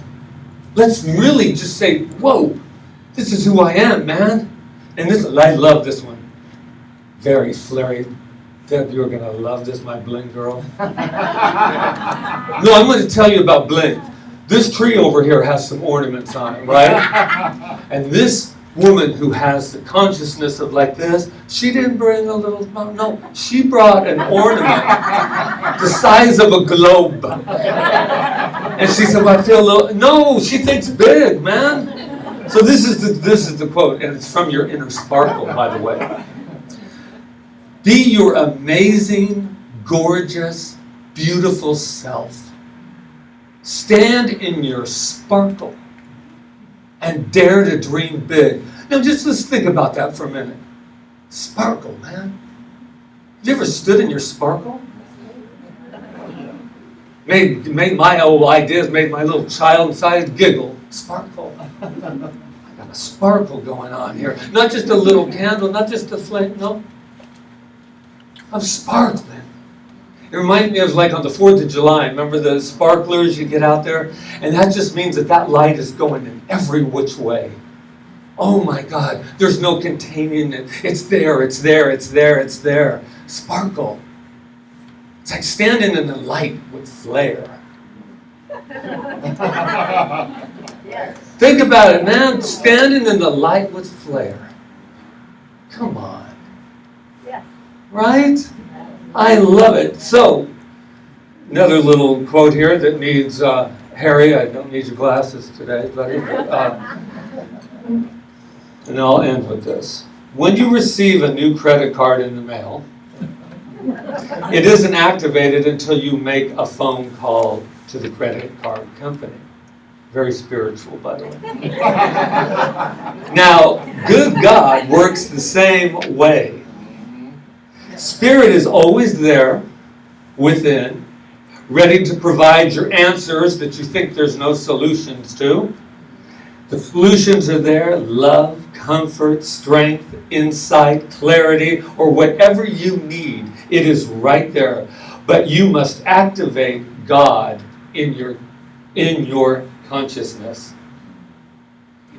Let's really just say, whoa, this is who I am, man. And I love this one. Very flary. Deb, you're going to love this, my bling girl. No, I'm going to tell you about bling. This tree over here has some ornaments on it, right? And this woman who has the consciousness of like this, she didn't bring a little, no, she brought an ornament the size of a globe. And she said, well, I feel a little, no, she thinks big, man. So this is the quote, and it's from your inner sparkle, by the way. Be your amazing, gorgeous, beautiful self. Stand in your sparkle and dare to dream big. Now let's think about that for a minute. Sparkle, man. Have you ever stood in your sparkle? Made my old ideas, made my little child inside giggle. Sparkle. I got a sparkle going on here. Not just a little candle, not just a flame, no. I'm sparkling. It reminds me of like on the 4th of July. Remember the sparklers you get out there? And that just means that light is going in every which way. Oh my God, there's no containing it. It's there, it's there, it's there, it's there. Sparkle. It's like standing in the light with flare. Think about it, man. Standing in the light with flare. Come on. Right? I love it. So, another little quote here that needs, Harry, I don't need your glasses today, buddy. And I'll end with this. When you receive a new credit card in the mail, it isn't activated until you make a phone call to the credit card company. Very spiritual, by the way. Now, good God works the same way. Spirit is always there, within, ready to provide your answers that you think there's no solutions to. The solutions are there: love, comfort, strength, insight, clarity, or whatever you need. It is right there. But you must activate God in your consciousness.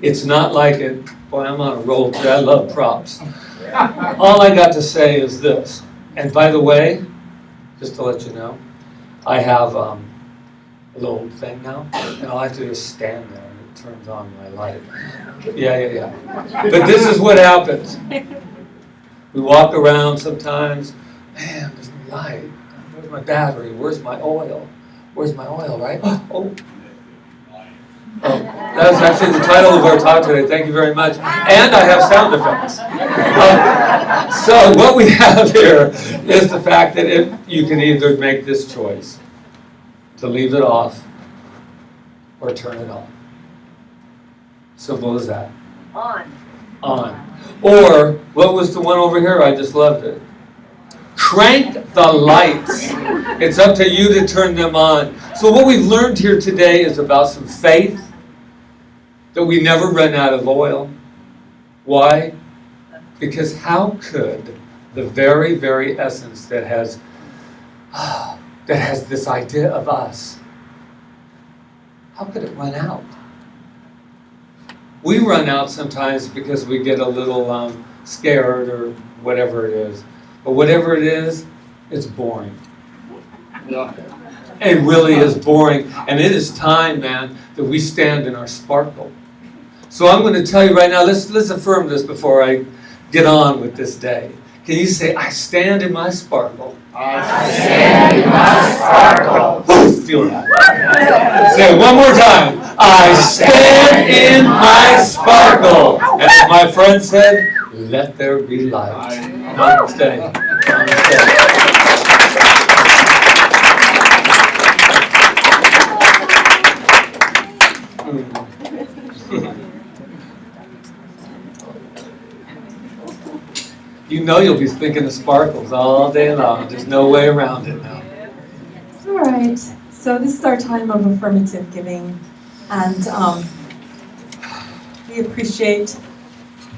It's not like it, boy, I'm on a roll today. I love props. All I got to say is this. And by the way, just to let you know, I have a little thing now. And all I have to do is stand there and it turns on my light. Yeah. But this is what happens. We walk around sometimes. Man, there's no light. Where's my battery? Where's my oil? Where's my oil, right? Oh, that's actually the title of our talk today. Thank you very much. And I have sound effects. So what we have here is the fact that you can either make this choice to leave it off or turn it on. Simple as that. On. Or, what was the one over here? I just loved it. Crank the lights. It's up to you to turn them on. So what we've learned here today is about some faith, that we never run out of oil. Why? Because how could the very, very essence that has this idea of us, how could it run out? We run out sometimes because we get a little scared or whatever it is. But whatever it is, it's boring. It really is boring. And it is time, man, that we stand in our sparkle. So I'm going to tell you right now, let's affirm this before I get on with this day. Can you say, I stand in my sparkle? I stand in my sparkle. Feel that. Say it one more time. I stand in my sparkle. And as my friend said, let there be light. Namaste. Namaste. You know you'll be thinking of sparkles all day long. There's no way around it now. All right. So this is our time of affirmative giving. And we appreciate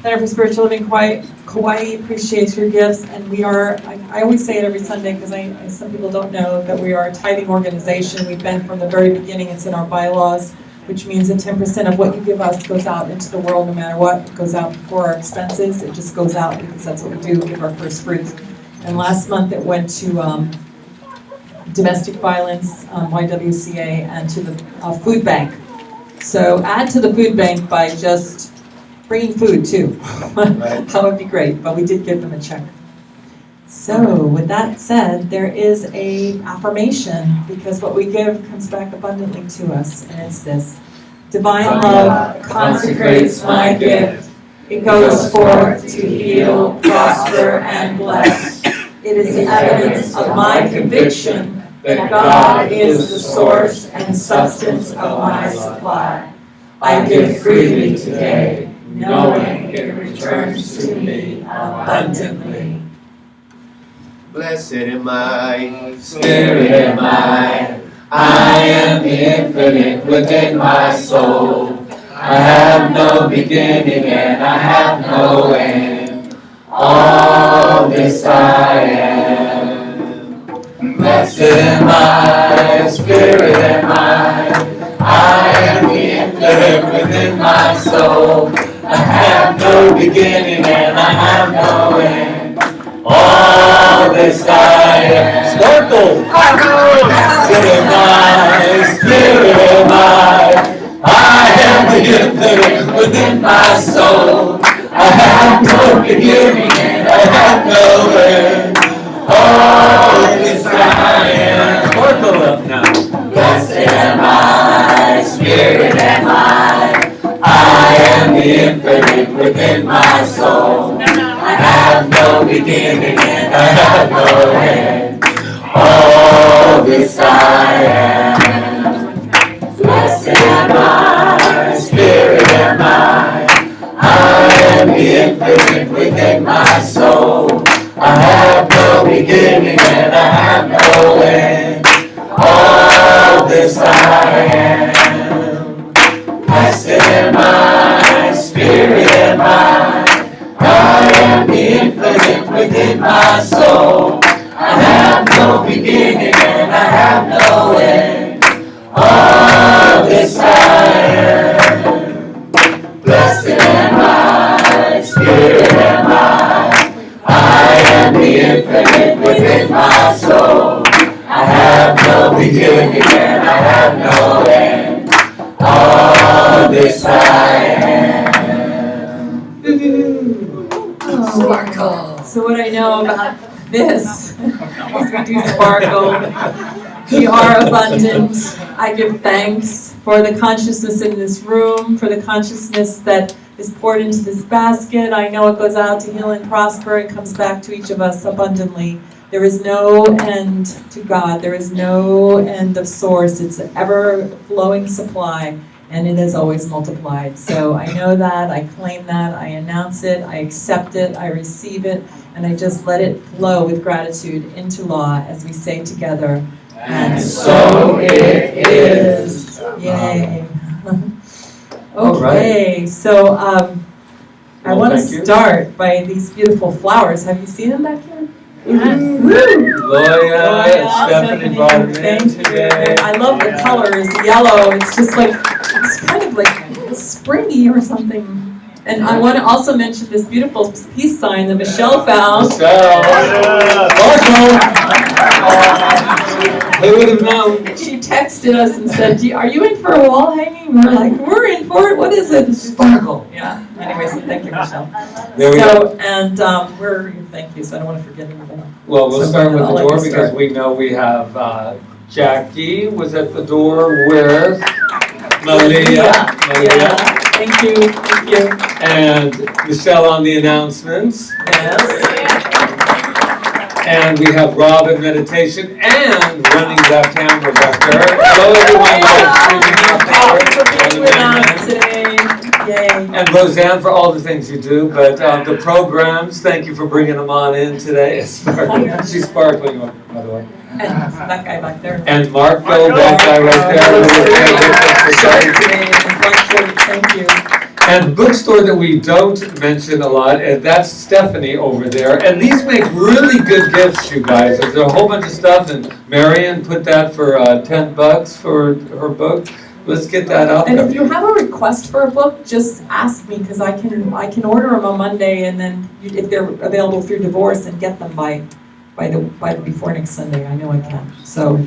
Center for Spiritual Living Kauai appreciates your gifts. And we are, I always say it every Sunday because some people don't know that we are a tithing organization. We've been from the very beginning. It's in our bylaws, which means that 10% of what you give us goes out into the world no matter what. It goes out before our expenses. It just goes out because that's what we do, give our first fruits. And last month it went to domestic violence, YWCA, and to the food bank. So add to the food bank by just bringing food too. That would be great, but we did give them a check. So with that said, there is a affirmation, because what we give comes back abundantly to us, and it's this. Divine love consecrates my gift. It goes forth to heal, prosper, and bless. It is the evidence of my conviction that God is the source and substance of my supply. I give freely today, knowing it returns to me abundantly. Blessed am I, Spirit am I am the infinite within my soul. I have no beginning and I have no end. All this I am. Blessed am I, Spirit am I am the infinite within my soul. I have no beginning and I have no end. All this I am. Sparkle! Blessed am I, Spirit am I am the infinite within my soul. I have no beginning and I have no end. All this I am. Sparkle up now. Blessed am I, Spirit am I am the infinite within my soul. I have no beginning and I have no end. All this I am. Blessed am I, Spirit am I am the infinite within my soul. I have no beginning and I have no end. All this I am. Blessed am I, Spirit am I am the infinite within my soul. I have no beginning and I have no end. All this I am. Blessed am I, Spirit am I am the infinite within my soul. I have no beginning and I have no end. All this I am. Sparkle. So what I know about this is we do sparkle. We are abundant. I give thanks for the consciousness in this room, for the consciousness that is poured into this basket. I know it goes out to heal and prosper. It comes back to each of us abundantly. There is no end to God. There is no end of source. It's an ever-flowing supply, and it is always multiplied. So I know that, I claim that, I announce it, I accept it, I receive it, and I just let it flow with gratitude into law as we say together, and so it is. Yay. Okay, so I want to start by these beautiful flowers. Have you seen them back here? Loya and Stephanie brought them in Thank you. today. I love the colors, the yellow. It's just like, it's kind of like springy or something. And I want to also mention this beautiful peace sign that Michelle found. Who would have known? She texted us and said, are you in for a wall hanging? We're like, we're in for it. What is it? Sparkle. Yeah. Anyways, thank you, Michelle. There we go. And thank you, so I don't want to forget anything. Well, we'll So start with I'll the let door you because start. we know we have Jackie was at the door with Malia. Yeah. Thank you. And Michelle on the announcements. Yes. And we have Rob in meditation and running that camera back there. Hello everyone. Thank you for being with us today. Yay. And Roseanne for all the things you do, but the programs, thank you for bringing them on in today. She's sparkling, by the way. And that guy back there. And Mark, that guy right there. Thank you. And bookstore that we don't mention a lot, and that's Stephanie over there. And these make really good gifts, you guys. There's a whole bunch of stuff, and Marion put that for $10 for her book. Let's get that out And there. if you have a request for a book, just ask me, because I can order them on Monday, and then if they're available through divorce, and get them by the before next Sunday. I know I can. So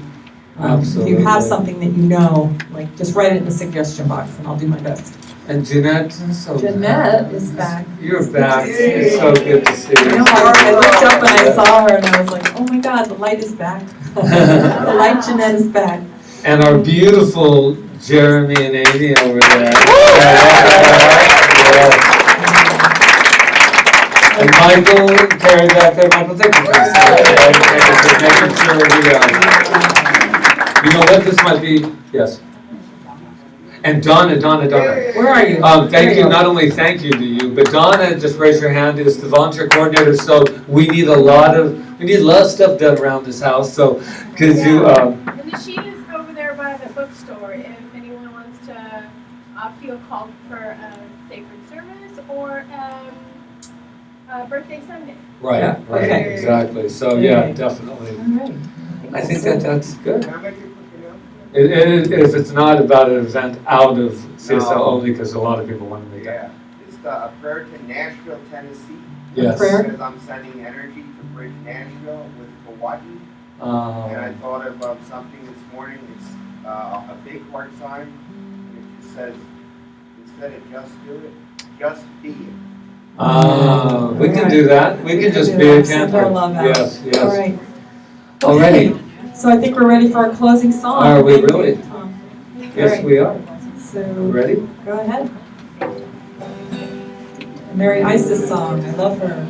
if you have something that you know, like just write it in the suggestion box, and I'll do my best. And Jeanette, so Jeanette is back. You're back. It's so good to see you. I know, I looked up and I saw her and I was like, oh my God, the light is back. The light Jeanette is back. And our beautiful Jeremy and Amy over there. And Michael, Carrie back there. Michael, thank you for this. Making sure you know what this might be? Yes. And Donna. Where are you? Thank you, not only thank you to you, but Donna, just raise your hand, is the volunteer coordinator, so we need a lot of stuff done around this house, so could you, And the machine is over there by the bookstore if anyone wants to feel called for a sacred service or a birthday Sunday. right, Okay. exactly, so yeah, definitely. All right. I think that's good. Can I make a quick announcement? If it's not about an event out of CSL No. only, because a lot of people want to make it. Yeah, it's a prayer to Nashville, Tennessee. Yes. Prayer? Because I'm sending energy to Bridge Nashville with Kaua'i. And I Um, thought of something this morning. It's a big heart sign. And it just says, instead of just do it, just be it. we can do that, we can just be a Send camper. our love out. Yes, All yes. right. Already. Okay. So I think we're ready for our closing song. Are we Thank you, really? Tom. Yes, All right. we are. So Ready? go ahead. Mary Isis song. I love her.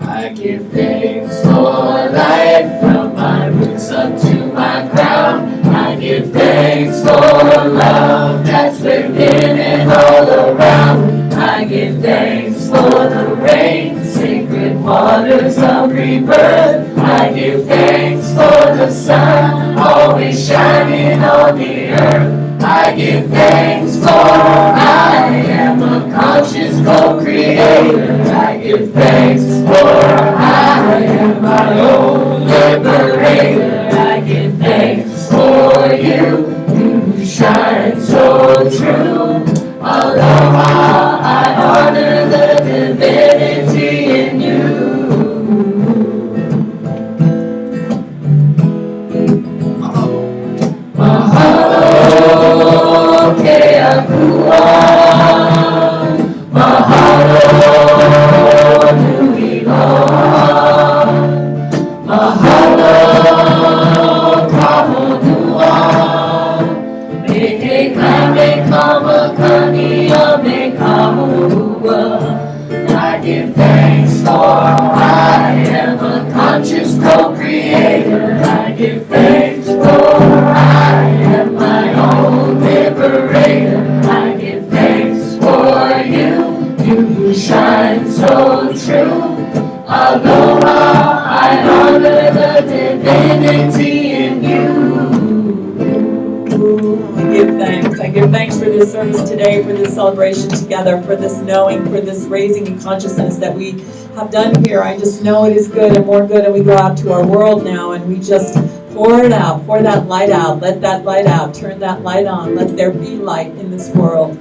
I give thanks for life from my roots up to my crown. I give thanks for love that's within and all around. I give thanks for the rain, sacred waters of rebirth. I give thanks for the sun, always shining on the earth. I give thanks for I am a conscious co-creator. I give thanks for I am my own liberator. I give thanks for you, you shine so true. Aloha, I honor the divinity in you. Mahalo, Kea Kua. Mahalo, Nui Loa. Mahalo, Kahonua. Meke kame kama kania me kahua. I give thanks for I am a conscious co-creator. I give thanks for I am my own liberator. I give thanks for you, you shine so true. Aloha, I honor the divinity in you. I give thanks for this service today, for this celebration together, for this knowing, for this raising in consciousness that we have done here. I just know it is good and more good, and we go out to our world now and we just pour it out, pour that light out, let that light out, turn that light on, let there be light in this world.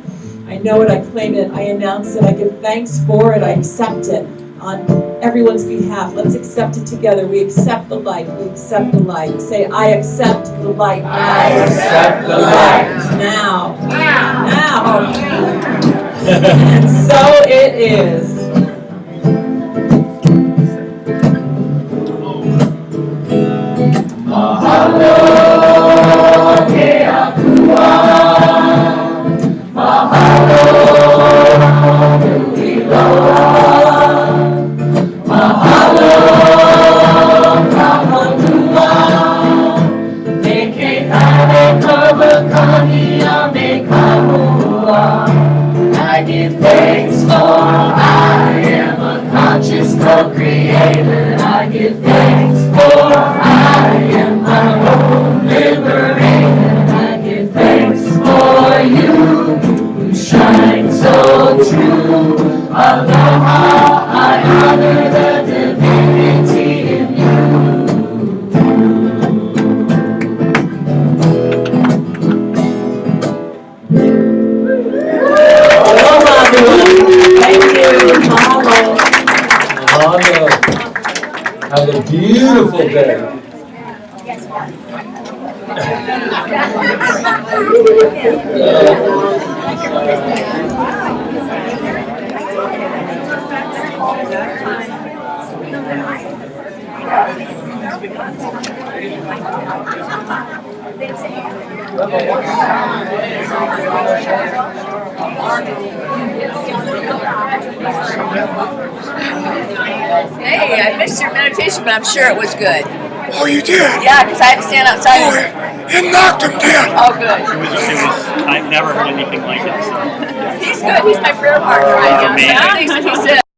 I know it, I claim it, I announce it, I give thanks for it, I accept it on everyone's behalf. Let's accept it together. We accept the light. We accept the light. Say, I accept the light now. I accept the light. Now. Now. And so it is. Mahalo, Kea Kua. Mahalo, Nui Loa. Mahalo, Kahonua. Meke kame kama kania me kahua. I give thanks for I am a conscious co-creator. I give thanks for I am my own liberator. I give thanks for you, you shine so true. Aloha, I honor the divinity in you. beautiful day. Hey, I missed your meditation, but I'm sure it was good. Oh, you did? Yeah, because I had to stand Oh, outside. it knocked him down. Oh, good. I've never heard anything like it, so. He's good. He's my prayer partner right now. Amazing. Everything that he said.